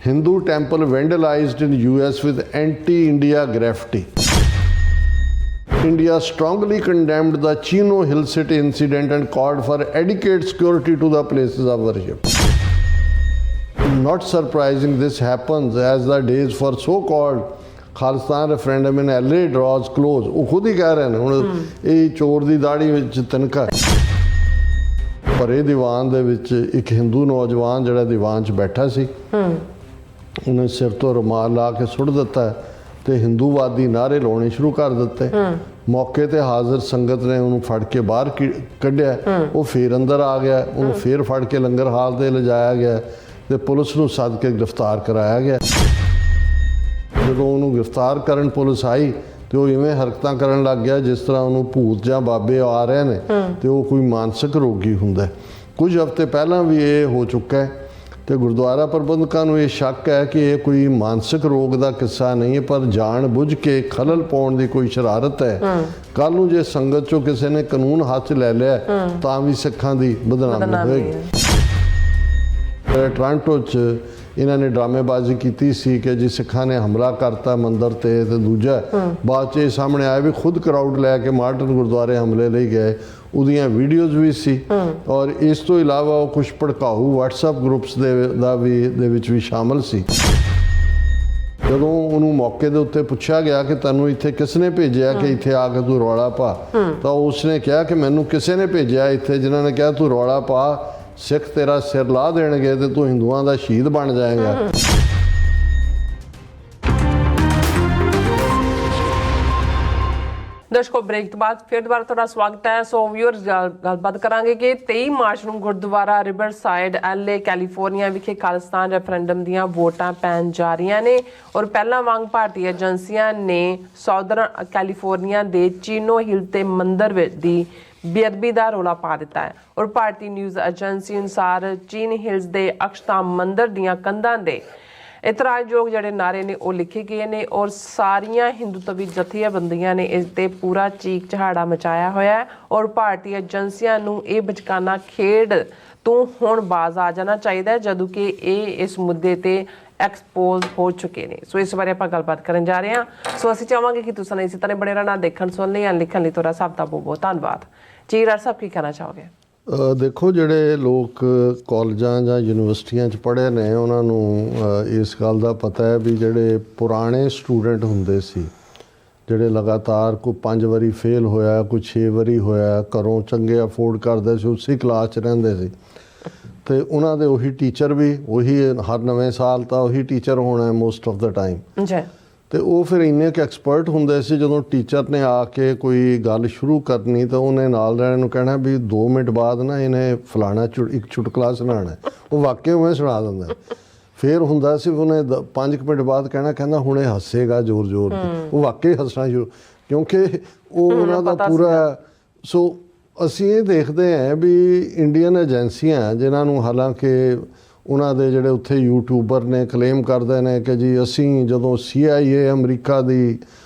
Hindu temple vandalized in US with anti-India graffiti. India strongly condemned the Chino Hill City incident and called for adequate security to the places of worship. Not surprising this happens as the days for so-called Khalistan referendum in LA draws close. ਉਹ ਖੁਦ ਹੀ ਕਹਿ ਰਹੇ ਨੇ ਹੁਣ ਇਹ ਚੋਰ ਦੀ ਦਾੜੀ ਵਿੱਚ ਤਿਨਕਾ। ਭਰੇ ਦੀਵਾਨ ਦੇ ਵਿੱਚ ਇੱਕ ਹਿੰਦੂ ਨੌਜਵਾਨ ਜਿਹੜਾ ਦੀਵਾਨ 'ਚ ਬੈਠਾ ਸੀ ਉਹਨੇ ਸਿਰ ਤੋਂ ਰੁਮਾਲ ਲਾ ਕੇ ਸੁੱਟ ਦਿੱਤਾ ਤੇ ਹਿੰਦੂਵਾਦੀ ਨਾਅਰੇ ਲਾਉਣੇ ਸ਼ੁਰੂ ਕਰ ਦਿੱਤੇ। ਮੌਕੇ ਤੇ ਹਾਜ਼ਰ ਸੰਗਤ ਨੇ ਉਹਨੂੰ ਫੜ ਕੇ ਬਾਹਰ ਕੱਢਿਆ। ਉਹ ਫੇਰ ਅੰਦਰ ਆ ਗਿਆ, ਉਹਨੂੰ ਫੇਰ ਫੜ ਕੇ ਲੰਗਰ ਹਾਲ ਤੇ ਲਿਜਾਇਆ ਗਿਆ ਤੇ ਪੁਲਿਸ ਨੂੰ ਸੱਦ ਕੇ ਗ੍ਰਿਫਤਾਰ ਕਰਾਇਆ ਗਿਆ। ਜਦੋਂ ਉਹਨੂੰ ਗ੍ਰਿਫਤਾਰ ਕਰਨ ਪੁਲਿਸ ਆਈ ਤੇ ਉਹ ਇਵੇਂ ਹਰਕਤਾਂ ਕਰਨ ਲੱਗ ਗਿਆ ਜਿਸ ਤਰ੍ਹਾਂ ਉਹਨੂੰ ਭੂਤ ਜਾਂ ਬਾਬੇ ਆ ਰਹੇ ਨੇ ਤੇ ਉਹ ਕੋਈ ਮਾਨਸਿਕ ਰੋਗੀ ਹੁੰਦਾ। ਕੁਝ ਹਫ਼ਤੇ ਪਹਿਲਾਂ ਵੀ ਇਹ ਹੋ ਚੁੱਕਾ ਹੈ ਤੇ ਗੁਰਦੁਆਰਾ ਪ੍ਰਬੰਧਕਾਂ ਨੂੰ ਇਹ ਸ਼ੱਕ ਹੈ ਕਿ ਇਹ ਕੋਈ ਮਾਨਸਿਕ ਰੋਗ ਦਾ ਕਿੱਸਾ ਨਹੀਂ ਹੈ ਪਰ ਜਾਣ ਬੁੱਝ ਕੇ ਖਲਲ ਪਾਉਣ ਦੀ ਕੋਈ ਸ਼ਰਾਰਤ ਹੈ। ਕੱਲ੍ਹ ਨੂੰ ਜੇ ਸੰਗਤ 'ਚੋਂ ਕਿਸੇ ਨੇ ਕਾਨੂੰਨ ਹੱਥ 'ਚ ਲੈ ਲਿਆ ਤਾਂ ਵੀ ਸਿੱਖਾਂ ਦੀ ਬਦਨਾਮੀ ਹੋਏਗੀ। ਟੋਰਾਂਟੋ 'ਚ ਇਹਨਾਂ ਨੇ ਡਰਾਮੇਬਾਜ਼ੀ ਕੀਤੀ ਸੀ ਕਿ ਜੀ ਸਿੱਖਾਂ ਨੇ ਹਮਲਾ ਕਰਤਾ ਮੰਦਰ ਤੇ ਦੂਜਾ ਬਾਅਦ 'ਚ ਇਹ ਸਾਹਮਣੇ ਆਇਆ ਵੀ ਖੁਦ ਕਰਾਊਡ ਲੈ ਕੇ ਮਾਰਟਨ ਗੁਰਦੁਆਰੇ ਹਮਲੇ ਲਈ ਗਏ। ਉਹਦੀਆਂ ਵੀਡੀਓਜ਼ ਵੀ ਸੀ ਔਰ ਇਸ ਤੋਂ ਇਲਾਵਾ ਉਹ ਕੁਝ ਭੜਕਾਊ WhatsApp ਗਰੁੱਪਸ ਦੇ ਵਿੱਚ ਵੀ ਸ਼ਾਮਲ ਸੀ। ਜਦੋਂ ਉਹਨੂੰ ਮੌਕੇ ਦੇ ਉੱਤੇ ਪੁੱਛਿਆ ਗਿਆ ਕਿ ਤੈਨੂੰ ਇੱਥੇ ਕਿਸ ਨੇ ਭੇਜਿਆ ਕਿ ਇੱਥੇ ਆ ਕੇ ਤੂੰ ਰੌਲਾ ਪਾ, ਤਾਂ ਉਸਨੇ ਕਿਹਾ ਕਿ ਮੈਨੂੰ ਕਿਸੇ ਨੇ ਭੇਜਿਆ ਇੱਥੇ ਜਿਨ੍ਹਾਂ ਨੇ ਕਿਹਾ ਤੂੰ ਰੌਲਾ ਪਾ, ਸਿੱਖ ਤੇਰਾ ਸਿਰ ਲਾ ਦੇਣਗੇ ਤੇ ਤੂੰ ਹਿੰਦੂਆਂ ਦਾ ਸ਼ਹੀਦ ਬਣ ਜਾਏਗਾ। ਦਰਸ਼ਕੋ ਬ੍ਰੇਕ ਤੋਂ ਬਾਅਦ ਫਿਰ ਦੁਬਾਰਾ ਤੁਹਾਡਾ ਸਵਾਗਤ ਹੈ। ਸੋ ਵਿਊਅਰਸ ਗੱਲਬਾਤ ਕਰਾਂਗੇ ਕਿ 23 ਮਾਰਚ ਨੂੰ ਗੁਰਦੁਆਰਾ ਰਿਵਰਸਾਈਡ LA ਕੈਲੀਫੋਰਨੀਆ ਵਿਖੇ ਖਾਲਿਸਤਾਨ ਰੈਫਰੈਂਡਮ ਦੀਆਂ ਵੋਟਾਂ ਪੈਣ ਜਾ ਰਹੀਆਂ ਨੇ ਔਰ ਪਹਿਲਾਂ ਵਾਂਗ ਭਾਰਤੀ ਏਜੰਸੀਆਂ ਨੇ ਸਾਊਦਰਨ ਕੈਲੀਫੋਰਨੀਆ ਦੇ ਚੀਨੋ ਹਿਲ ਤੇ ਮੰਦਰ ਦੀ ਬੇਅਦਬੀ ਦਾ ਰੌਲਾ ਪਾ ਦਿੱਤਾ ਹੈ ਔਰ ਭਾਰਤੀ ਨਿਊਜ਼ ਏਜੰਸੀ ਅਨੁਸਾਰ ਚੀਨ ਹਿਲਸ ਦੇ ਅਕਸ਼ਤਾਮ ਮੰਦਰ ਦੀਆਂ ਕੰਧਾਂ ਦੇ ਇਤਰਾਜ਼ਯੋਗ ਜਿਹੜੇ ਨਾਰੇ ਨੇ ਉਹ ਲਿਖੇ ਗਏ ਨੇ ਔਰ ਸਾਰੀਆਂ ਹਿੰਦੂਤਵੀ ਜਥੇਬੰਦੀਆਂ ਨੇ ਇਸ ਤੇ ਪੂਰਾ ਚੀਕ ਚਹਾੜਾ ਮਚਾਇਆ ਹੋਇਆ ਹੈ ਔਰ ਭਾਰਤੀ ਏਜੰਸੀਆਂ ਨੂੰ ਇਹ ਬਚਕਾਨਾ ਖੇਡ ਤੋਂ ਹੁਣ ਬਾਜ਼ ਆ ਜਾਣਾ ਚਾਹੀਦਾ ਹੈ ਜਦੋਂ ਕਿ ਇਹ ਇਸ ਮੁੱਦੇ ਤੇ ਐਕਸਪੋਜ਼ ਹੋ ਚੁੱਕੇ ਨੇ। ਸੋ ਇਸ ਬਾਰੇ ਆਪਾਂ ਗੱਲਬਾਤ ਕਰਨ ਜਾ ਰਹੇ ਹਾਂ। ਸੋ ਅਸੀਂ ਚਾਹਾਂਗੇ ਕਿ ਤੁਸੀਂ ਇਸੇ ਤਰ੍ਹਾਂ ਬਣੇ ਰਹਿਣਾ ਦੇਖਣ ਸੁਣਨ ਲਈ ਜਾਂ ਲਿਖਣ ਲਈ ਤੁਹਾਡਾ ਸਭ ਦਾ ਬਹੁਤ ਬਹੁਤ ਧੰਨਵਾਦ। ਜੀ ਰਾਜ ਸਾਹਿਬ ਕੀ ਕਹਿਣਾ ਚਾਹੋਗੇ? ਦੇਖੋ ਜਿਹੜੇ ਲੋਕ ਕਾਲਜਾਂ ਜਾਂ ਯੂਨੀਵਰਸਿਟੀਆਂ 'ਚ ਪੜ੍ਹੇ ਨੇ ਉਹਨਾਂ ਨੂੰ ਇਸ ਗੱਲ ਦਾ ਪਤਾ ਹੈ ਵੀ ਜਿਹੜੇ ਪੁਰਾਣੇ ਸਟੂਡੈਂਟ ਹੁੰਦੇ ਸੀ ਜਿਹੜੇ ਲਗਾਤਾਰ ਕੋਈ 5 ਵਾਰੀ ਫੇਲ ਹੋਇਆ, ਕੋਈ 6 ਵਾਰੀ ਹੋਇਆ, ਘਰੋਂ ਚੰਗੇ ਅਫੋਰਡ ਕਰਦੇ ਸੀ, ਉਸੇ ਕਲਾਸ 'ਚ ਰਹਿੰਦੇ ਸੀ ਤੇ ਉਹਨਾਂ ਦੇ ਉਹੀ ਟੀਚਰ ਵੀ ਉਹੀ ਹਰ ਨਵੇਂ ਸਾਲ ਤਾਂ ਉਹੀ ਟੀਚਰ ਹੋਣਾ ਮੋਸਟ ਆਫ ਦਾ ਟਾਈਮ ਜੀ। ਤੇ ਉਹ ਫਿਰ ਇੰਨੇ ਕੁ ਐਕਸਪਰਟ ਹੁੰਦੇ ਸੀ ਜਦੋਂ ਟੀਚਰ ਨੇ ਆ ਕੇ ਕੋਈ ਗੱਲ ਸ਼ੁਰੂ ਕਰਨੀ ਤਾਂ ਉਹਨੇ ਨਾਲ ਰਹਿਣ ਨੂੰ ਕਹਿਣਾ ਵੀ 2 ਮਿੰਟ ਬਾਅਦ ਨਾ ਇਹਨੇ ਫਲਾਣਾ ਇੱਕ ਚੁਟਕਲਾ ਸੁਣਾਉਣਾ। ਉਹ ਵਾਕਿਆ ਉਵੇਂ ਸੁਣਾ ਦਿੰਦਾ। ਫਿਰ ਹੁੰਦਾ ਸੀ ਉਹਨੇ 5 ਮਿੰਟ ਬਾਅਦ ਕਹਿੰਦਾ ਹੁਣ ਇਹ ਹੱਸੇਗਾ ਜ਼ੋਰ ਜ਼ੋਰ ਤੇ ਉਹ ਵਾਕਿਆ ਹੱਸਣਾ ਸ਼ੁਰੂ ਕਿਉਂਕਿ ਉਹ ਉਹਨਾਂ ਦਾ ਪੂਰਾ। ਸੋ ਅਸੀਂ ਇਹ ਦੇਖਦੇ ਹਾਂ ਵੀ ਇੰਡੀਅਨ ਏਜੰਸੀਆਂ ਜਿਨ੍ਹਾਂ ਨੂੰ ਹਾਲਾਂਕਿ ਉਹਨਾਂ ਦੇ ਜਿਹੜੇ ਉੱਥੇ ਯੂਟਿਊਬਰ ਨੇ ਕਲੇਮ ਕਰਦੇ ਨੇ ਕਿ ਜੀ ਅਸੀਂ ਜਦੋਂ CIA ਅਮਰੀਕਾ ਦੀ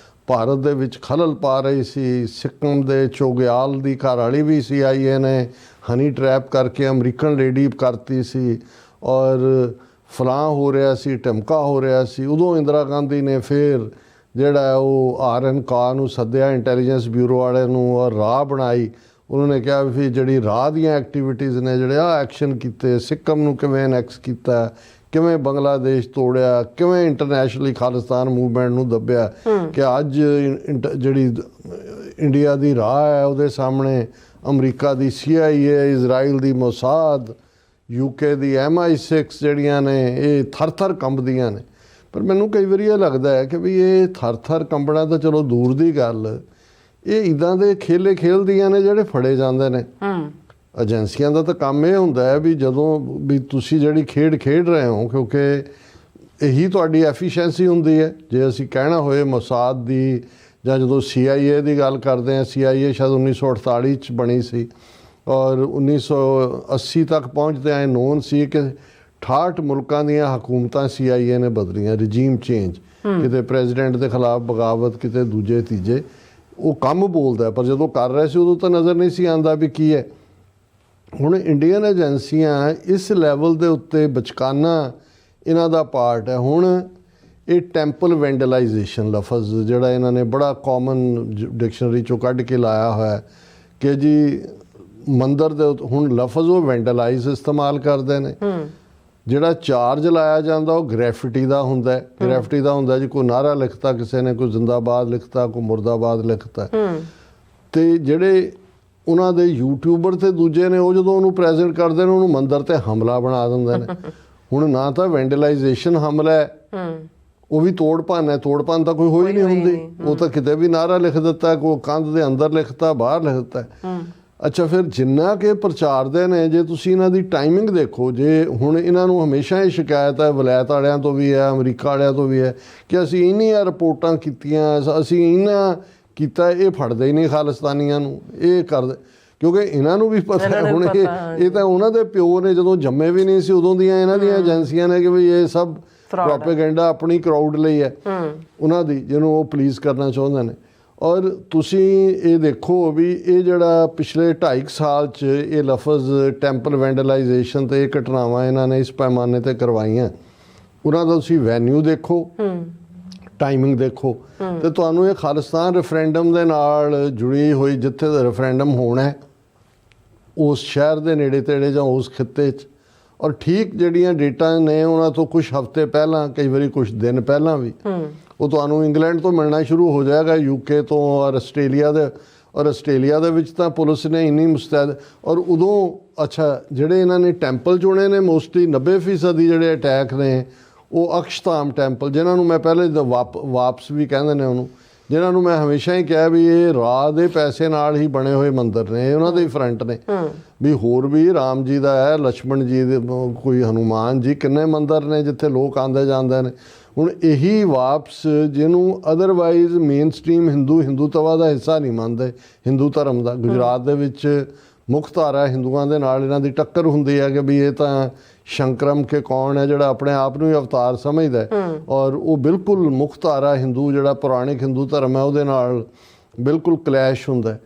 ਭਾਰਤ ਦੇ ਵਿੱਚ ਖਲਲ ਪਾ ਰਹੀ ਸੀ, ਸਿੱਕਮ ਦੇ ਚੋਗਿਆਲ ਦੀ ਘਰਵਾਲੀ ਵੀ CIA ਨੇ ਹਨੀ ਟਰੈਪ ਕਰਕੇ ਅਮਰੀਕਨ ਲੇਡੀ ਕਰਤੀ ਸੀ ਔਰ ਫਲਾਂ ਹੋ ਰਿਹਾ ਸੀ, ਢਮਕਾ ਹੋ ਰਿਹਾ ਸੀ। ਉਦੋਂ ਇੰਦਰਾ ਗਾਂਧੀ ਨੇ ਫਿਰ ਜਿਹੜਾ ਉਹ RN ਕਾ ਨੂੰ ਸੱਦਿਆ ਇੰਟੈਲੀਜੈਂਸ ਬਿਊਰੋ ਵਾਲੇ ਨੂੰ ਔਰ ਰਾਹ ਬਣਾਈ। ਉਹਨਾਂ ਨੇ ਕਿਹਾ ਵੀ ਜਿਹੜੀ ਰਾਹ ਦੀਆਂ ਐਕਟੀਵਿਟੀਜ਼ ਨੇ ਜਿਹੜੇ ਐਕਸ਼ਨ ਕੀਤੇ, ਸਿੱਕਮ ਨੂੰ ਕਿਵੇਂ ਐਨੈਕਸ ਕੀਤਾ, ਕਿਵੇਂ ਬੰਗਲਾਦੇਸ਼ ਤੋੜਿਆ, ਕਿਵੇਂ ਇੰਟਰਨੈਸ਼ਨਲੀ ਖਾਲਿਸਤਾਨ ਮੂਵਮੈਂਟ ਨੂੰ ਦੱਬਿਆ ਕਿ ਅੱਜ ਜਿਹੜੀ ਇੰਡੀਆ ਦੀ ਰਾਹ ਹੈ ਉਹਦੇ ਸਾਹਮਣੇ ਅਮਰੀਕਾ ਦੀ CIA, ਇਜ਼ਰਾਈਲ ਦੀ ਮੋਸਾਦ, UK ਦੀ MI6 ਜਿਹੜੀਆਂ ਨੇ ਇਹ ਥਰ ਕੰਬਦੀਆਂ ਨੇ। ਪਰ ਮੈਨੂੰ ਕਈ ਵਾਰੀ ਇਹ ਲੱਗਦਾ ਹੈ ਕਿ ਵੀ ਇਹ ਥਰ ਕੰਬਣਾ ਤਾਂ ਚਲੋ ਦੂਰ ਦੀ ਗੱਲ, ਇਹ ਇੱਦਾਂ ਦੇ ਖੇਲੇ ਖੇਲਦੀਆਂ ਨੇ ਜਿਹੜੇ ਫੜੇ ਜਾਂਦੇ ਨੇ। ਏਜੰਸੀਆਂ ਦਾ ਤਾਂ ਕੰਮ ਇਹ ਹੁੰਦਾ ਹੈ ਵੀ ਜਦੋਂ ਵੀ ਤੁਸੀਂ ਜਿਹੜੀ ਖੇਡ ਰਹੇ ਹੋ ਕਿਉਂਕਿ ਇਹੀ ਤੁਹਾਡੀ ਐਫੀਸ਼ੀਐਂਸੀ ਹੁੰਦੀ ਹੈ। ਜੇ ਅਸੀਂ ਕਹਿਣਾ ਹੋਏ ਮੋਸਾਦ ਦੀ ਜਾਂ ਜਦੋਂ CIA ਦੀ ਗੱਲ ਕਰਦੇ ਹਾਂ, CIA ਸ਼ਾਇਦ 1948 'ਚ ਬਣੀ ਸੀ ਔਰ 1980 ਤੱਕ ਪਹੁੰਚਦੇ ਆਏ ਨੋਨ ਸੀ ਕਿ 68 ਮੁਲਕਾਂ ਦੀਆਂ ਹਕੂਮਤਾਂ CIA ਨੇ ਬਦਲੀਆਂ, ਰਜੀਮ ਚੇਂਜ, ਕਿਤੇ ਪ੍ਰੈਜ਼ੀਡੈਂਟ ਦੇ ਖਿਲਾਫ ਬਗਾਵਤ, ਕਿਤੇ ਦੂਜੇ ਤੀਜੇ। ਉਹ ਕੰਮ ਬੋਲਦਾ ਪਰ ਜਦੋਂ ਕਰ ਰਹੇ ਸੀ ਉਦੋਂ ਤਾਂ ਨਜ਼ਰ ਨਹੀਂ ਸੀ ਆਉਂਦਾ ਵੀ ਕੀ ਹੈ। ਹੁਣ ਇੰਡੀਅਨ ਏਜੰਸੀਆਂ ਇਸ ਲੈਵਲ ਦੇ ਉੱਤੇ ਬਚਕਾਨਾ ਇਹਨਾਂ ਦਾ ਪਾਰਟ ਹੈ। ਹੁਣ ਇਹ ਟੈਂਪਲ ਵੈਂਡਲਾਈਜੇਸ਼ਨ ਲਫ਼ਜ਼ ਜਿਹੜਾ ਇਹਨਾਂ ਨੇ ਬੜਾ ਕਾਮਨ ਡਿਕਸ਼ਨਰੀ 'ਚੋਂ ਕੱਢ ਕੇ ਲਾਇਆ ਹੋਇਆ ਕਿ ਜੀ ਮੰਦਰ ਦੇ ਹੁਣ ਲਫ਼ਜ਼ ਉਹ ਵੈਂਡਲਾਈਜ਼ ਇਸਤੇਮਾਲ ਕਰਦੇ ਨੇ। ਜਿਹੜਾ ਚਾਰਜ ਲਾਇਆ ਜਾਂਦਾ ਉਹ ਗ੍ਰੈਫਿਟੀ ਦਾ ਹੁੰਦਾ ਹੈ। ਗ੍ਰੈਫਿਟੀ ਦਾ ਹੁੰਦਾ ਜੀ ਕੋਈ ਨਾਅਰਾ ਲਿਖਤਾ ਕਿਸੇ ਨੇ, ਕੋਈ ਜ਼ਿੰਦਾਬਾਦ ਲਿਖਤਾ, ਕੋਈ ਮੁਰਦਾਬਾਦ ਲਿਖਤਾ। ਤੇ ਜਿਹੜੇ ਉਹਨਾਂ ਦੇ ਯੂਟਿਊਬਰ ਤੇ ਦੂਜੇ ਨੇ ਉਹ ਜਦੋਂ ਉਹਨੂੰ ਪ੍ਰੈਜ਼ੈਂਟ ਕਰਦੇ ਨੇ ਉਹਨੂੰ ਮੰਦਰ ਤੇ ਹਮਲਾ ਬਣਾ ਦਿੰਦੇ ਨੇ। ਹੁਣ ਨਾ ਤਾਂ ਵੈਂਡਲਾਈਜੇਸ਼ਨ ਹਮਲਾ ਹੈ, ਉਹ ਵੀ ਤੋੜ ਭੰਨ ਹੈ। ਤੋੜ ਭੰਨ ਤਾਂ ਕੋਈ ਹੋਈ ਨਹੀਂ ਹੁੰਦੀ, ਉਹ ਤਾਂ ਕਿਤੇ ਵੀ ਨਾਅਰਾ ਲਿਖ ਦਿੱਤਾ, ਕੋਈ ਕੰਧ ਦੇ ਅੰਦਰ ਲਿਖਤਾ, ਬਾਹਰ ਲਿਖ ਦਿੱਤਾ। ਅੱਛਾ, ਫਿਰ ਜਿੰਨਾ ਕਿ ਪ੍ਰਚਾਰਦੇ ਨੇ, ਜੇ ਤੁਸੀਂ ਇਹਨਾਂ ਦੀ ਟਾਈਮਿੰਗ ਦੇਖੋ, ਜੇ ਹੁਣ ਇਹਨਾਂ ਨੂੰ ਹਮੇਸ਼ਾ ਇਹ ਸ਼ਿਕਾਇਤ ਹੈ ਵਲਾਇਤ ਵਾਲਿਆਂ ਤੋਂ ਵੀ ਹੈ, ਅਮਰੀਕਾ ਵਾਲਿਆਂ ਤੋਂ ਵੀ ਹੈ ਕਿ ਅਸੀਂ ਇੰਨੀਆਂ ਰਿਪੋਰਟਾਂ ਕੀਤੀਆਂ, ਅਸੀਂ ਇੰਨਾ ਕੀਤਾ, ਇਹ ਫੜਦੇ ਹੀ ਨਹੀਂ ਖਾਲਿਸਤਾਨੀਆਂ ਨੂੰ, ਇਹ ਕਰਦੇ। ਕਿਉਂਕਿ ਇਹਨਾਂ ਨੂੰ ਵੀ ਪਤਾ ਹੈ ਹੁਣ ਇਹ ਤਾਂ ਉਹਨਾਂ ਦੇ ਪਿਓ ਨੇ ਜਦੋਂ ਜੰਮੇ ਵੀ ਨਹੀਂ ਸੀ ਉਦੋਂ ਦੀਆਂ ਇਹਨਾਂ ਦੀਆਂ ਏਜੰਸੀਆਂ ਨੇ ਕਿ ਵੀ ਇਹ ਸਭ ਪ੍ਰੋਪੇਗੈਂਡਾ ਆਪਣੀ ਕਰਾਊਡ ਲਈ ਹੈ ਉਹਨਾਂ ਦੀ, ਜਿਹਨੂੰ ਉਹ ਪਲੀਜ਼ ਕਰਨਾ ਚਾਹੁੰਦੇ ਨੇ। ਔਰ ਤੁਸੀਂ ਇਹ ਦੇਖੋ ਵੀ ਇਹ ਜਿਹੜਾ ਪਿਛਲੇ 2.5 ਸਾਲ 'ਚ ਇਹ ਲਫ਼ਜ਼ ਟੈਂਪਲ ਵੈਂਡਲਾਈਜੇਸ਼ਨ ਤੇ ਇਹ ਘਟਨਾਵਾਂ ਇਹਨਾਂ ਨੇ ਇਸ ਪੈਮਾਨੇ ਤੇ ਕਰਵਾਈਆਂ, ਉਹਨਾਂ ਦਾ ਤੁਸੀਂ ਵੈਨਿਊ ਦੇਖੋ, ਟਾਈਮਿੰਗ ਦੇਖੋ, ਤੇ ਤੁਹਾਨੂੰ ਇਹ ਖਾਲਿਸਤਾਨ ਰੈਫਰੈਂਡਮ ਦੇ ਨਾਲ ਜੁੜੀ ਹੋਈ, ਜਿੱਥੇ ਦਾ ਰੈਫਰੈਂਡਮ ਹੋਣਾ ਹੈ ਉਸ ਸ਼ਹਿਰ ਦੇ ਨੇੜੇ ਤੇੜੇ ਜਾਂ ਉਸ ਖਿੱਤੇ 'ਚ, ਔਰ ਠੀਕ ਜਿਹੜੀਆਂ ਡੇਟਾ ਨੇ ਉਹਨਾਂ ਤੋਂ ਕੁਝ ਹਫ਼ਤੇ ਪਹਿਲਾਂ, ਕਈ ਵਾਰੀ ਕੁਝ ਦਿਨ ਪਹਿਲਾਂ ਵੀ ਉਹ ਤੁਹਾਨੂੰ ਇੰਗਲੈਂਡ ਤੋਂ ਮਿਲਣਾ ਸ਼ੁਰੂ ਹੋ ਜਾਏਗਾ, ਯੂਕੇ ਤੋਂ ਔਰ ਆਸਟ੍ਰੇਲੀਆ ਦੇ। ਔਰ ਆਸਟ੍ਰੇਲੀਆ ਦੇ ਵਿੱਚ ਤਾਂ ਪੁਲਿਸ ਨੇ ਇੰਨੀ ਮੁਸਤੈਦ, ਔਰ ਉਦੋਂ ਅੱਛਾ ਜਿਹੜੇ ਇਹਨਾਂ ਨੇ ਟੈਂਪਲ ਚੁਣੇ ਨੇ ਮੋਸਟਲੀ 90% ਜਿਹੜੇ ਅਟੈਕ ਨੇ ਉਹ ਅਕਸ਼ਤਾਮ ਟੈਂਪਲ, ਜਿਨ੍ਹਾਂ ਨੂੰ ਮੈਂ ਪਹਿਲੇ ਵਾਪਸ ਵੀ ਕਹਿੰਦੇ ਨੇ ਉਹਨੂੰ, ਜਿਨ੍ਹਾਂ ਨੂੰ ਮੈਂ ਹਮੇਸ਼ਾ ਹੀ ਕਿਹਾ ਵੀ ਇਹ ਰਾਹ ਦੇ ਪੈਸੇ ਨਾਲ ਹੀ ਬਣੇ ਹੋਏ ਮੰਦਰ ਨੇ, ਉਹਨਾਂ ਦੇ ਹੀ ਫਰੰਟ ਨੇ। ਵੀ ਹੋਰ ਵੀ ਰਾਮ ਜੀ ਦਾ ਹੈ, ਲక్ష్మణ ਜੀ ਦੇ, ਕੋਈ ਹਨੂਮਾਨ ਜੀ, ਕਿੰਨੇ ਮੰਦਰ ਨੇ ਜਿੱਥੇ ਲੋਕ ਆਉਂਦੇ ਜਾਂਦੇ ਨੇ। ਹੁਣ ਇਹੀ ਵਾਪਸ ਜਿਹਨੂੰ ਅਦਰਵਾਈਜ਼ ਮੇਨ ਸਟ੍ਰੀਮ ਹਿੰਦੂਤਵਾ ਦਾ ਹਿੱਸਾ ਨਹੀਂ ਮੰਨਦੇ, ਹਿੰਦੂ ਧਰਮ ਦਾ, ਗੁਜਰਾਤ ਦੇ ਵਿੱਚ ਮੁੱਖ ਧਾਰਾ ਹਿੰਦੂਆਂ ਦੇ ਨਾਲ ਇਹਨਾਂ ਦੀ ਟੱਕਰ ਹੁੰਦੀ ਹੈ ਕਿ ਵੀ ਇਹ ਤਾਂ ਸ਼ੰਕਰਮ ਕੇ ਕੌਣ ਹੈ ਜਿਹੜਾ ਆਪਣੇ ਆਪ ਨੂੰ ਹੀ ਅਵਤਾਰ ਸਮਝਦਾ, ਔਰ ਉਹ ਬਿਲਕੁਲ ਮੁੱਖ ਧਾਰਾ ਹਿੰਦੂ ਜਿਹੜਾ ਪੁਰਾਣਿਕ ਹਿੰਦੂ ਧਰਮ ਹੈ ਉਹਦੇ ਨਾਲ ਬਿਲਕੁਲ ਕਲੈਸ਼ ਹੁੰਦਾ,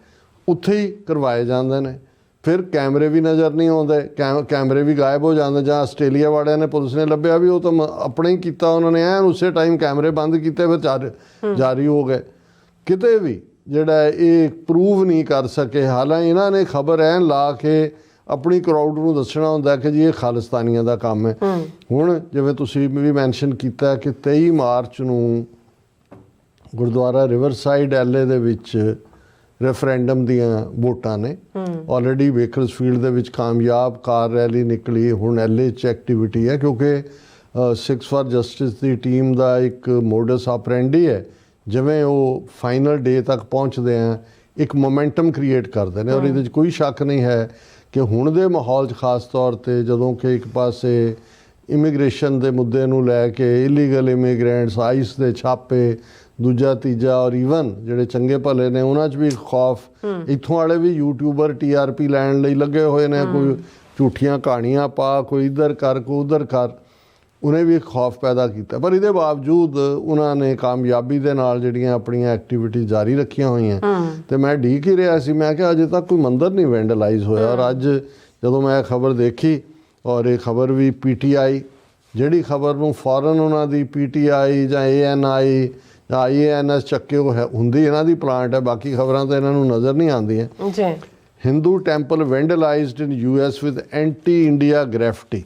ਉੱਥੇ ਹੀ ਕਰਵਾਏ ਜਾਂਦੇ ਨੇ। ਫਿਰ ਕੈਮਰੇ ਵੀ ਨਜ਼ਰ ਨਹੀਂ ਆਉਂਦੇ, ਕੈਮਰੇ ਵੀ ਗਾਇਬ ਹੋ ਜਾਂਦੇ। ਜਾਂ ਆਸਟ੍ਰੇਲੀਆ ਵਾਲਿਆਂ ਨੇ, ਪੁਲਿਸ ਨੇ ਲੱਭਿਆ ਵੀ ਉਹ ਤਾਂ ਆਪਣੇ ਹੀ ਕੀਤਾ, ਉਹਨਾਂ ਨੇ ਐਨ ਉਸੇ ਟਾਈਮ ਕੈਮਰੇ ਬੰਦ ਕੀਤੇ, ਫਿਰ ਜਾਰੀ ਹੋ ਗਏ। ਕਿਤੇ ਵੀ ਜਿਹੜਾ ਇਹ ਪ੍ਰੂਵ ਨਹੀਂ ਕਰ ਸਕੇ। ਹਾਲਾਂਕਿ ਇਹਨਾਂ ਨੇ ਖਬਰ ਐਨ ਲਾ ਕੇ ਆਪਣੀ ਕਰਾਊਡ ਨੂੰ ਦੱਸਣਾ ਹੁੰਦਾ ਕਿ ਜੀ ਇਹ ਖਾਲਿਸਤਾਨੀਆਂ ਦਾ ਕੰਮ ਹੈ। ਹੁਣ ਜਿਵੇਂ ਤੁਸੀਂ ਵੀ ਮੈਂਸ਼ਨ ਕੀਤਾ ਕਿ 23 ਮਾਰਚ ਨੂੰ ਗੁਰਦੁਆਰਾ ਰਿਵਰਸਾਈਡ ਐਲਏ ਦੇ ਵਿੱਚ ਰੈਫਰੈਂਡਮ ਦੀਆਂ ਵੋਟਾਂ ਨੇ। ਆਲਰੇਡੀ ਬੇਕਰਸਫੀਲਡ ਦੇ ਵਿੱਚ ਕਾਮਯਾਬ ਕਾਰ ਰੈਲੀ ਨਿਕਲੀ। ਹੁਣ ਐਲਏ 'ਚ ਐਕਟੀਵਿਟੀ ਹੈ ਕਿਉਂਕਿ six for justice the team ਦਾ ਇੱਕ ਮੋਡਸ ਆਪਰੈਂਡੀ ਹੈ, ਜਿਵੇਂ ਉਹ ਫਾਈਨਲ ਡੇ ਤੱਕ ਪਹੁੰਚਦੇ ਆ ਇੱਕ ਮੋਮੈਂਟਮ ਕ੍ਰੀਏਟ ਕਰਦੇ ਨੇ। ਔਰ ਇਹਦੇ 'ਚ ਕੋਈ ਸ਼ੱਕ ਨਹੀਂ ਹੈ ਕਿ ਹੁਣ ਦੇ ਮਾਹੌਲ 'ਚ ਖਾਸ ਤੌਰ 'ਤੇ ਜਦੋਂ ਕਿ ਇੱਕ ਪਾਸੇ ਇਮੀਗ੍ਰੇਸ਼ਨ ਦੇ ਮੁੱਦੇ ਨੂੰ ਲੈ ਕੇ ਇਲੀਗਲ ਇਮੀਗ੍ਰੈਂਟਸ, ਆਈਸ ਦੇ ਛਾਪੇ, ਦੂਜਾ ਤੀਜਾ, ਔਰ ਈਵਨ ਜਿਹੜੇ ਚੰਗੇ ਭਲੇ ਨੇ ਉਹਨਾਂ 'ਚ ਵੀ ਖੌਫ। ਇੱਥੋਂ ਵਾਲੇ ਵੀ ਯੂਟਿਊਬਰ TRP ਲੈਣ ਲਈ ਲੱਗੇ ਹੋਏ ਨੇ, ਕੋਈ ਝੂਠੀਆਂ ਕਹਾਣੀਆਂ ਪਾ, ਕੋਈ ਇੱਧਰ ਕਰ, ਕੋਈ ਉੱਧਰ ਕਰ, ਉਹਨੇ ਵੀ ਇੱਕ ਖੌਫ ਪੈਦਾ ਕੀਤਾ। ਪਰ ਇਹਦੇ ਬਾਵਜੂਦ ਉਹਨਾਂ ਨੇ ਕਾਮਯਾਬੀ ਦੇ ਨਾਲ ਜਿਹੜੀਆਂ ਆਪਣੀਆਂ ਐਕਟੀਵਿਟੀ ਜਾਰੀ ਰੱਖੀਆਂ ਹੋਈਆਂ। ਤੇ ਮੈਂ ਡੀਕ ਹੀ ਰਿਹਾ ਸੀ, ਮੈਂ ਕਿਹਾ ਅਜੇ ਤੱਕ ਕੋਈ ਮੰਦਰ ਨਹੀਂ ਵੈਂਡਲਾਈਜ਼ ਹੋਇਆ। ਔਰ ਅੱਜ ਜਦੋਂ ਮੈਂ ਖਬਰ ਦੇਖੀ, ਔਰ ਇਹ ਖਬਰ ਵੀ PTI, ਜਿਹੜੀ ਖਬਰ ਨੂੰ ਫੌਰਨ ਉਹਨਾਂ ਦੀ PTI ਜਾਂ ANI ਜਾਂ IANS ਚੱਕੇ ਉਹ ਹੈ ਹੁੰਦੀ ਇਹਨਾਂ ਦੀ ਪਲਾਂਟ ਹੈ, ਬਾਕੀ ਖਬਰਾਂ ਤਾਂ ਇਹਨਾਂ ਨੂੰ ਨਜ਼ਰ ਨਹੀਂ ਆਉਂਦੀਆਂ। Hindu temple vandalized in US with anti India graffiti.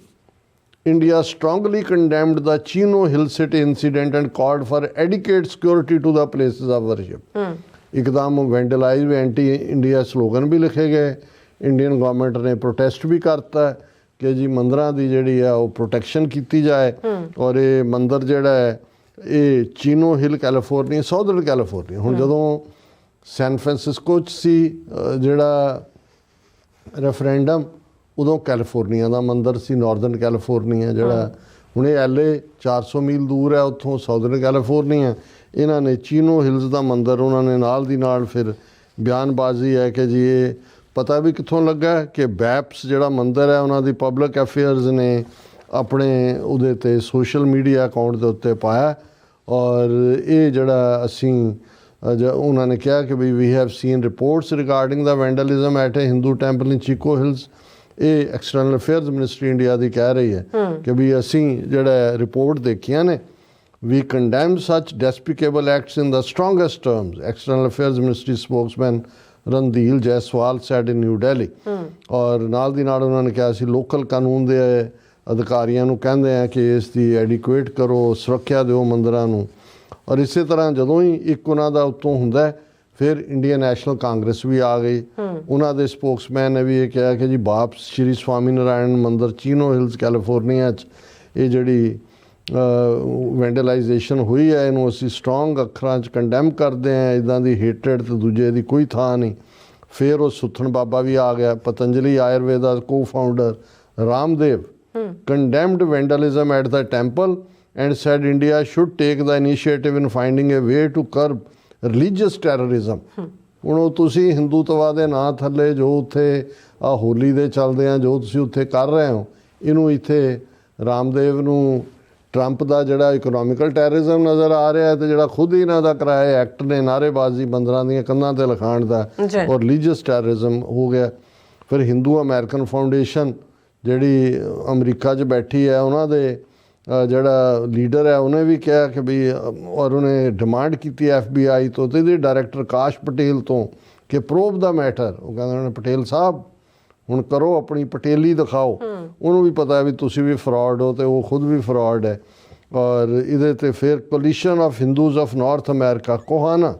India strongly condemned the Chino Hill City incident and called for adequate security to the places of worship. ਇੱਕਦਮ ਵੈਂਡਲਾਈਜ਼, ਐਂਟੀ ਇੰਡੀਆ ਸਲੋਗਨ ਵੀ ਲਿਖੇ ਗਏ। ਇੰਡੀਅਨ ਗਵਰਨਮੈਂਟ ਨੇ ਪ੍ਰੋਟੈਸਟ ਵੀ ਕਰਤਾ ਕਿ ਜੀ ਮੰਦਰਾਂ ਦੀ ਜਿਹੜੀ ਆ ਉਹ ਪ੍ਰੋਟੈਕਸ਼ਨ ਕੀਤੀ ਜਾਏ। ਔਰ ਇਹ ਮੰਦਰ ਜਿਹੜਾ ਹੈ ਇਹ ਚੀਨੋ ਹਿਲ ਕੈਲੀਫੋਰਨੀਆ, ਸਾਊਦਰਨ ਕੈਲੀਫੋਰਨੀਆ। ਹੁਣ ਜਦੋਂ ਸੈਨ ਫਰਾਂਸਿਸਕੋ 'ਚ ਸੀ ਜਿਹੜਾ ਰੈਫਰੈਂਡਮ, ਉਦੋਂ ਕੈਲੀਫੋਰਨੀਆ ਦਾ ਮੰਦਰ ਸੀ, ਨਾਰਦਰਨ ਕੈਲੀਫੋਰਨੀਆ ਜਿਹੜਾ। ਹੁਣ ਇਹ LA 400 ਮੀਲ ਦੂਰ ਹੈ ਉੱਥੋਂ, ਸਾਊਦਰਨ ਕੈਲੀਫੋਰਨੀਆ। ਇਹਨਾਂ ਨੇ ਚੀਨੋ ਹਿਲਸ ਦਾ ਮੰਦਰ ਉਹਨਾਂ ਨੇ ਨਾਲ ਦੀ ਨਾਲ ਫਿਰ ਬਿਆਨਬਾਜ਼ੀ ਹੈ ਕਿ ਜੀ ਇਹ ਪਤਾ ਵੀ ਕਿੱਥੋਂ ਲੱਗਾ ਕਿ ਬੈਪਸ ਜਿਹੜਾ ਮੰਦਰ ਹੈ ਉਹਨਾਂ ਦੀ ਪਬਲਿਕ ਅਫੇਅਰਸ ਨੇ ਆਪਣੇ ਉਹਦੇ 'ਤੇ ਸੋਸ਼ਲ ਮੀਡੀਆ ਅਕਾਊਂਟ ਦੇ ਉੱਤੇ ਪਾਇਆ। ਔਰ ਇਹ ਜਿਹੜਾ ਅਸੀਂ ਉਹਨਾਂ ਨੇ ਕਿਹਾ ਕਿ we have seen reports regarding the vandalism at a Hindu temple in Chico Hills ਇਹ ਐਕਸਟਰਨਲ ਅਫੇਅਰਸ ਮਿਨਿਸਟਰੀ ਇੰਡੀਆ ਦੀ ਕਹਿ ਰਹੀ ਹੈ ਕਿ ਵੀ ਅਸੀਂ ਜਿਹੜਾ ਰਿਪੋਰਟ ਦੇਖੀਆਂ ਨੇ, we condemn such despicable acts in the strongest terms, external affairs ministry spokesman Randhir Jaiswal said in New Delhi। ਔਰ ਨਾਲ ਦੀ ਨਾਲ ਉਹਨਾਂ ਨੇ ਕਿਹਾ ਸੀ ਲੋਕਲ ਕਾਨੂੰਨ ਦੇ ਅਧਿਕਾਰੀਆਂ ਨੂੰ ਕਹਿੰਦੇ ਆ ਕਿ ਇਸ ਦੀ ਐਡਿਕੁਏਟ ਕਰੋ, ਸੁਰੱਖਿਆ ਦਿਓ ਮੰਦਰਾਂ ਨੂੰ। ਔਰ ਇਸੇ ਤਰ੍ਹਾਂ ਜਦੋਂ ਹੀ ਇੱਕ ਉਹਨਾਂ ਦਾ ਉੱਤੋਂ ਹੁੰਦਾ ਹੈ, ਫਿਰ ਇੰਡੀਅਨ ਨੈਸ਼ਨਲ ਕਾਂਗਰਸ ਵੀ ਆ ਗਈ। ਉਹਨਾਂ ਦੇ ਸਪੋਕਸਮੈਨ ਨੇ ਵੀ ਇਹ ਕਿਹਾ ਕਿ ਜੀ ਬਾਪ ਸ਼੍ਰੀ ਸਵਾਮੀ ਨਾਰਾਇਣ ਮੰਦਰ ਚੀਨੋ ਹਿਲਸ ਕੈਲੀਫੋਰਨੀਆ 'ਚ ਇਹ ਜਿਹੜੀ ਵੈਂਡਲਾਈਜੇਸ਼ਨ ਹੋਈ ਹੈ, ਇਹਨੂੰ ਅਸੀਂ ਸਟਰੋਂਗ ਅੱਖਰਾਂ 'ਚ ਕੰਡੈਮ ਕਰਦੇ ਹਾਂ। ਇੱਦਾਂ ਦੀ ਹੇਟਰਡ ਤੇ ਦੂਜੇ ਦੀ ਕੋਈ ਥਾਂ ਨਹੀਂ। ਫਿਰ ਉਹ ਸੁੱਥਣ ਬਾਬਾ ਵੀ ਆ ਗਿਆ, ਪਤੰਜਲੀ ਆਯੁਰਵੇਦਾ ਕੋ founder Ramdev condemned vandalism at the temple and said India should take the initiative in finding a way to curb religious terrorism। ਹੁਣ ਉਹ ਤੁਸੀਂ ਹਿੰਦੂਤਵਾ ਦੇ ਨਾਂ ਥੱਲੇ ਜੋ ਉੱਥੇ ਆ ਹੋਲੀ ਦੇ ਚੱਲਦੇ ਆ, ਜੋ ਤੁਸੀਂ ਉੱਥੇ ਕਰ ਰਹੇ ਹੋ, ਇਹਨੂੰ ਇੱਥੇ ਰਾਮਦੇਵ ਨੂੰ ਟਰੰਪ ਦਾ ਜਿਹੜਾ ਇਕਨੋਮਿਕਲ ਟੈਰਰਿਜ਼ਮ ਨਜ਼ਰ ਆ ਰਿਹਾ ਤੇ ਜਿਹੜਾ ਖੁਦ ਹੀ ਇਹਨਾਂ ਦਾ ਕਰਾਇਆ ਐਕਟ ਨੇ ਨਾਅਰੇਬਾਜ਼ੀ ਬੰਦਰਾਂ ਦੀਆਂ ਕੰਧਾਂ ਤੇ ਲਿਖਾਉਣ ਦਾ, ਔਰ ਰਿਲੀਜੀਅਸ ਟੈਰਰਿਜ਼ਮ ਹੋ ਗਿਆ। ਫਿਰ ਹਿੰਦੂ ਅਮਰੀਕਨ ਫਾਊਂਡੇਸ਼ਨ ਜਿਹੜੀ ਅਮਰੀਕਾ 'ਚ ਬੈਠੀ ਹੈ, ਉਹਨਾਂ ਦੇ ਜਿਹੜਾ ਲੀਡਰ ਹੈ ਉਹਨੇ ਵੀ ਕਿਹਾ ਕਿ ਵੀ, ਔਰ ਉਹਨੇ ਡਿਮਾਂਡ ਕੀਤੀ FBI ਤੋਂ ਤੇ ਇਹਦੇ ਡਾਇਰੈਕਟਰ ਕਾਸ਼ ਪਟੇਲ ਤੋਂ ਕਿ ਪ੍ਰੋਬ ਦਾ ਮੈਟਰ। ਉਹ ਕਹਿੰਦੇ ਪਟੇਲ ਸਾਹਿਬ ਹੁਣ ਕਰੋ, ਆਪਣੀ ਪਟੇਲੀ ਦਿਖਾਓ। ਉਹਨੂੰ ਵੀ ਪਤਾ ਵੀ ਤੁਸੀਂ ਵੀ ਫਰਾਡ ਹੋ ਤੇ ਉਹ ਖੁਦ ਵੀ ਫਰਾਡ ਹੈ। ਔਰ ਇਹਦੇ ਤੇ ਫਿਰ coalition of Hindus of North America CoHNA,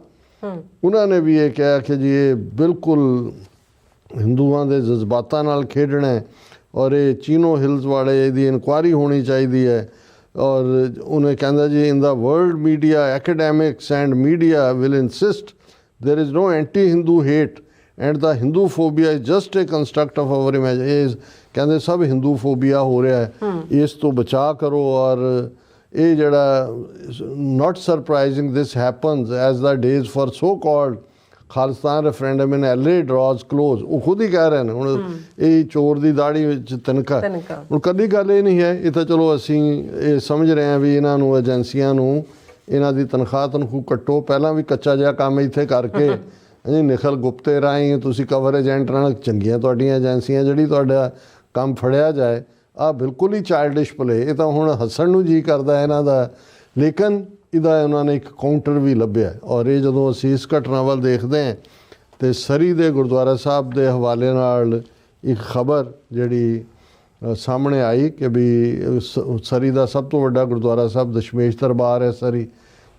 ਉਹਨਾਂ ਨੇ ਵੀ ਇਹ ਕਿਹਾ ਕਿ ਜੀ ਇਹ ਬਿਲਕੁਲ ਹਿੰਦੂਆਂ ਦੇ ਜਜ਼ਬਾਤਾਂ ਨਾਲ ਖੇਡਣਾ ਹੈ ਔਰ ਇਹ ਚੀਨੋ ਹਿਲਸ ਵਾਲੇ ਇਹਦੀ ਇਨਕੁਆਇਰੀ ਹੋਣੀ ਚਾਹੀਦੀ ਹੈ। ਔਰ ਉਹਨੇ ਕਹਿੰਦਾ ਜੀ in the world media academics and media will insist there is no anti Hindu hate and the Hindu phobia is just a construct of our image. ਇਹ ਕਹਿੰਦੇ ਸਭ ਹਿੰਦੂ ਫੋਬੀਆ ਹੋ ਰਿਹਾ ਹੈ, ਇਸ ਤੋਂ ਬਚਾਅ ਕਰੋ। ਔਰ ਇਹ ਜਿਹੜਾ not surprising this happens as the days for so called Khalistan referendum in LA draws close. ਉਹ ਖੁਦ ਹੀ ਕਹਿ ਰਹੇ ਨੇ ਹੁਣ ਇਹ ਚੋਰ ਦੀ ਦਾੜੀ ਵਿੱਚ ਤਿਨਕਾ। ਹੁਣ ਕੱਲੀ ਗੱਲ ਇਹ ਨਹੀਂ ਹੈ, ਇਹ ਤਾਂ ਚਲੋ ਅਸੀਂ ਇਹ ਸਮਝ ਰਹੇ ਹਾਂ ਵੀ ਇਹਨਾਂ ਨੂੰ ਏਜੰਸੀਆਂ ਨੂੰ ਇਹਨਾਂ ਦੀ ਤਨਖਾਹ ਕੱਟੋ। ਪਹਿਲਾਂ ਵੀ ਕੱਚਾ ਜਿਹਾ ਕੰਮ ਇੱਥੇ ਕਰਕੇ ਨਿਖਲ ਗੁਪਤੇ ਰਾਹੀਂ ਤੁਸੀਂ ਕਵਰ ਏਜੰਟ ਨਾਲ ਚੰਗੀਆਂ ਤੁਹਾਡੀਆਂ ਏਜੰਸੀਆਂ, ਜਿਹੜੀ ਤੁਹਾਡਾ ਕੰਮ ਫੜਿਆ ਜਾਏ। ਆਹ ਬਿਲਕੁਲ ਹੀ ਚਾਈਲਡਿਸ਼ ਪਲੇ। ਇਹ ਤਾਂ ਹੁਣ ਹੱਸਣ ਨੂੰ ਜੀ ਕਰਦਾ ਇਹਨਾਂ ਦਾ, ਲੇਕਿਨ ਇਹਦਾ ਉਹਨਾਂ ਨੇ ਇੱਕ ਕਾਊਂਟਰ ਵੀ ਲੱਭਿਆ। ਔਰ ਇਹ ਜਦੋਂ ਅਸੀਂ ਇਸ ਘਟਨਾ ਵੱਲ ਦੇਖਦੇ ਹਾਂ ਤੇ ਸਰੀ ਦੇ ਗੁਰਦੁਆਰਾ ਸਾਹਿਬ ਦੇ ਹਵਾਲੇ ਨਾਲ ਇੱਕ ਖਬਰ ਜਿਹੜੀ ਸਾਹਮਣੇ ਆਈ ਕਿ ਵੀ ਸਰੀ ਦਾ ਸਭ ਤੋਂ ਵੱਡਾ ਗੁਰਦੁਆਰਾ ਸਾਹਿਬ ਦਸ਼ਮੇਸ਼ ਦਰਬਾਰ ਹੈ ਸਰੀ,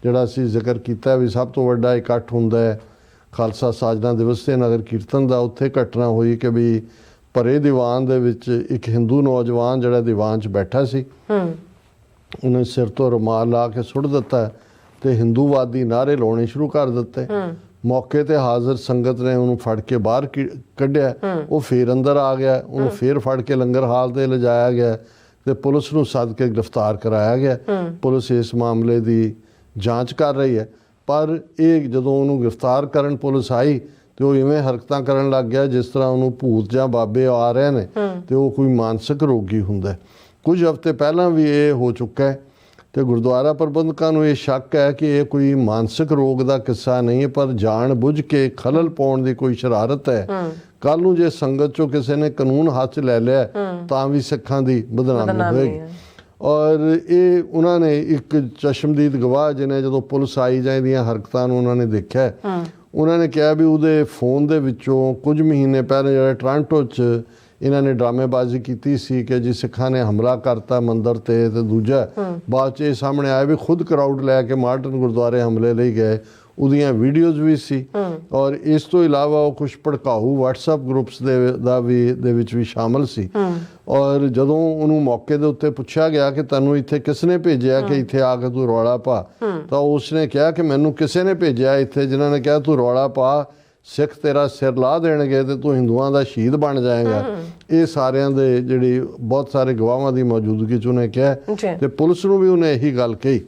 ਜਿਹੜਾ ਅਸੀਂ ਜ਼ਿਕਰ ਕੀਤਾ ਵੀ ਸਭ ਤੋਂ ਵੱਡਾ ਇਕੱਠ ਹੁੰਦਾ ਹੈ ਖਾਲਸਾ ਸਾਜਨਾ ਦਿਵਸ ਤੇ ਨਗਰ ਕੀਰਤਨ ਦਾ। ਉੱਥੇ ਘਟਨਾ ਹੋਈ ਕਿ ਵੀ ਭਰੇ ਦੀਵਾਨ ਦੇ ਵਿੱਚ ਇੱਕ ਹਿੰਦੂ ਨੌਜਵਾਨ ਜਿਹੜਾ ਦੀਵਾਨ 'ਚ ਬੈਠਾ ਸੀ, ਉਹਨੇ ਸਿਰ ਤੋਂ ਰੁਮਾਲ ਲਾ ਕੇ ਸੁੱਟ ਦਿੱਤਾ ਤੇ ਹਿੰਦੂਵਾਦੀ ਨਾਅਰੇ ਲਾਉਣੇ ਸ਼ੁਰੂ ਕਰ ਦਿੱਤੇ। ਮੌਕੇ ਤੇ ਹਾਜ਼ਰ ਸੰਗਤ ਨੇ ਉਹਨੂੰ ਫੜ ਕੇ ਬਾਹਰ ਕੱਢਿਆ। ਉਹ ਫੇਰ ਅੰਦਰ ਆ ਗਿਆ, ਉਹਨੂੰ ਫੇਰ ਫੜ ਕੇ ਲੰਗਰ ਹਾਲ ਤੇ ਲਿਜਾਇਆ ਗਿਆ ਤੇ ਪੁਲਿਸ ਨੂੰ ਸੱਦ ਕੇ ਗ੍ਰਿਫਤਾਰ ਕਰਾਇਆ ਗਿਆ। ਪੁਲਿਸ ਇਸ ਮਾਮਲੇ ਦੀ ਜਾਂਚ ਕਰ ਰਹੀ ਹੈ। ਪਰ ਇਹ ਜਦੋਂ ਉਹਨੂੰ ਗ੍ਰਿਫਤਾਰ ਕਰਨ ਪੁਲਿਸ ਆਈ ਤੇ ਉਹ ਇਵੇਂ ਹਰਕਤਾਂ ਕਰਨ ਲੱਗ ਗਿਆ ਜਿਸ ਤਰ੍ਹਾਂ ਉਹਨੂੰ ਭੂਤ ਜਾਂ ਬਾਬੇ ਆ ਰਹੇ ਨੇ ਤੇ ਉਹ ਕੋਈ ਮਾਨਸਿਕ ਰੋਗੀ ਹੁੰਦਾ। ਕੁਝ ਹਫ਼ਤੇ ਪਹਿਲਾਂ ਵੀ ਇਹ ਹੋ ਚੁੱਕਾ ਹੈ ਤੇ ਗੁਰਦੁਆਰਾ ਪ੍ਰਬੰਧਕਾਂ ਨੂੰ ਇਹ ਸ਼ੱਕ ਹੈ ਕਿ ਇਹ ਕੋਈ ਮਾਨਸਿਕ ਰੋਗ ਦਾ ਕਿੱਸਾ ਨਹੀਂ ਹੈ, ਪਰ ਜਾਣ ਬੁੱਝ ਕੇ ਖਲਲ ਪਾਉਣ ਦੀ ਕੋਈ ਸ਼ਰਾਰਤ ਹੈ। ਕੱਲ ਨੂੰ ਜੇ ਸੰਗਤ ਚੋਂ ਕਿਸੇ ਨੇ ਕਾਨੂੰਨ ਹੱਥ 'ਚ ਲੈ ਲਿਆ ਤਾਂ ਵੀ ਸਿੱਖਾਂ ਦੀ ਬਦਨਾਮੀ ਹੋਏਗੀ। ਔਰ ਇਹ ਉਹਨਾਂ ਨੇ ਇੱਕ ਚਸ਼ਮਦੀਦ ਗਵਾਹ ਜਿਹਨੇ ਜਦੋਂ ਪੁਲਿਸ ਆਈ ਜਾਂ ਇਹਦੀਆਂ ਹਰਕਤਾਂ ਨੂੰ ਉਹਨਾਂ ਨੇ ਦੇਖਿਆ, ਉਹਨਾਂ ਨੇ ਕਿਹਾ ਵੀ ਉਹਦੇ ਫੋਨ ਦੇ ਵਿੱਚੋਂ ਕੁਝ ਮਹੀਨੇ ਪਹਿਲਾਂ ਜਿਹੜਾ ਟੋਰਾਂਟੋ 'ਚ ਇਹਨਾਂ ਨੇ ਡਰਾਮੇਬਾਜ਼ੀ ਕੀਤੀ ਸੀ ਕਿ ਜੀ ਸਿੱਖਾਂ ਨੇ ਹਮਲਾ ਕਰਤਾ ਮੰਦਰ ਤੇ ਦੂਜਾ ਬਾਅਦ 'ਚ ਇਹ ਸਾਹਮਣੇ ਆਇਆ ਵੀ ਖੁਦ ਕਰਾਊਡ ਲੈ ਕੇ ਮਾਰਟਨ ਗੁਰਦੁਆਰੇ ਹਮਲੇ ਲਈ ਗਏ, ਉਹਦੀਆਂ ਵੀਡੀਓਜ਼ ਵੀ ਸੀ। ਔਰ ਇਸ ਤੋਂ ਇਲਾਵਾ ਉਹ ਕੁਝ ਭੜਕਾਊ WhatsApp ਗਰੁੱਪਸ ਦੇ ਵਿੱਚ ਵੀ ਸ਼ਾਮਲ ਸੀ। ਔਰ ਜਦੋਂ ਉਹਨੂੰ ਮੌਕੇ ਦੇ ਉੱਤੇ ਪੁੱਛਿਆ ਗਿਆ ਕਿ ਤੈਨੂੰ ਇੱਥੇ ਕਿਸ ਨੇ ਭੇਜਿਆ ਕਿ ਇੱਥੇ ਆ ਕੇ ਤੂੰ ਰੌਲਾ ਪਾ, ਤਾਂ ਉਸਨੇ ਕਿਹਾ ਕਿ ਮੈਨੂੰ ਕਿਸੇ ਨੇ ਭੇਜਿਆ ਇੱਥੇ ਜਿਨ੍ਹਾਂ ਨੇ ਕਿਹਾ ਤੂੰ ਰੌਲਾ ਪਾ, ਸਿੱਖ ਤੇਰਾ ਸਿਰ ਲਾ ਦੇਣਗੇ ਤੇ ਤੂੰ ਹਿੰਦੂਆਂ ਦਾ ਸ਼ਹੀਦ ਬਣ ਜਾਏਗਾ। ਇਹ ਸਾਰਿਆਂ ਦੇ ਜਿਹੜੀ ਬਹੁਤ ਸਾਰੇ ਗਵਾਹਾਂ ਦੀ ਮੌਜੂਦਗੀ 'ਚ ਉਹਨੇ ਕਿਹਾ ਤੇ ਪੁਲਿਸ ਨੂੰ ਵੀ ਉਹਨੇ ਇਹੀ ਗੱਲ ਕਹੀ।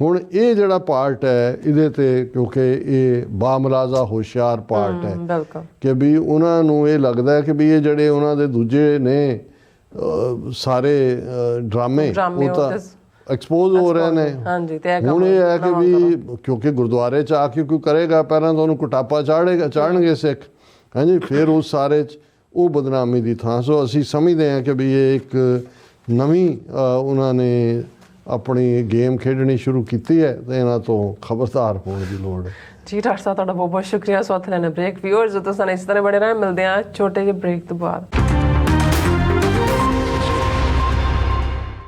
ਹੁਣ ਇਹ ਜਿਹੜਾ ਪਾਰਟ ਹੈ ਇਹਦੇ ਤੇ ਕਿਉਂਕਿ ਇਹ ਬਾਮਲਾਜ਼ਾ ਹੋਸ਼ਿਆਰ ਪਾਰਟ ਹੈ ਕਿ ਵੀ ਉਹਨਾਂ ਨੂੰ ਇਹ ਲੱਗਦਾ ਹੈ ਕਿ ਵੀ ਇਹ ਜਿਹੜੇ ਉਹਨਾਂ ਦੇ ਦੂਜੇ ਨੇ ਸਾਰੇ ਡਰਾਮੇ ਉਹ ਤਾਂ ਐਕਸਪੋਜ਼ ਹੋ ਰਹੇ ਨੇ। ਹੁਣ ਇਹ ਹੈ ਕਿ ਵੀ ਕਿਉਂਕਿ ਗੁਰਦੁਆਰੇ 'ਚ ਆ ਕੇ ਕੋਈ ਕਰੇਗਾ ਪਹਿਲਾਂ ਤਾਂ ਉਹਨੂੰ ਕੁਟਾਪਾ ਚਾੜਨਗੇ ਸਿੱਖ, ਹਾਂਜੀ, ਫਿਰ ਉਸ ਸਾਰੇ 'ਚ ਉਹ ਬਦਨਾਮੀ ਦੀ ਥਾਂ। ਸੋ ਅਸੀਂ ਸਮਝਦੇ ਹਾਂ ਕਿ ਵੀ ਇਹ ਇੱਕ ਨਵੀਂ ਉਹਨਾਂ ਨੇ ਆਪਣੀ ਗੇਮ ਖੇਡਣੀ ਸ਼ੁਰੂ ਕੀਤੀ ਹੈ ਤੇ ਇਹਨਾਂ ਤੋਂ ਖਬਰਦਾਰ ਹੋਣ ਦੀ ਲੋੜ ਹੈ। ਜੀ ਡਾਕਟਰ ਸਾਹਿਬ ਤੁਹਾਡਾ ਬਹੁਤ ਬਹੁਤ ਸ਼ੁਕਰੀਆ। ਸੋ ਉੱਥੇ ਲੈਣਾ ਬ੍ਰੇਕ। ਵਿਊਅਰਸ ਜਦੋਂ ਸਾਨੂੰ ਇਸ ਤਰ੍ਹਾਂ ਬੜੇ ਰਹੇ, ਮਿਲਦੇ ਹਾਂ ਛੋਟੇ ਜਿਹੇ ਬ੍ਰੇਕ ਤੋਂ ਬਾਅਦ।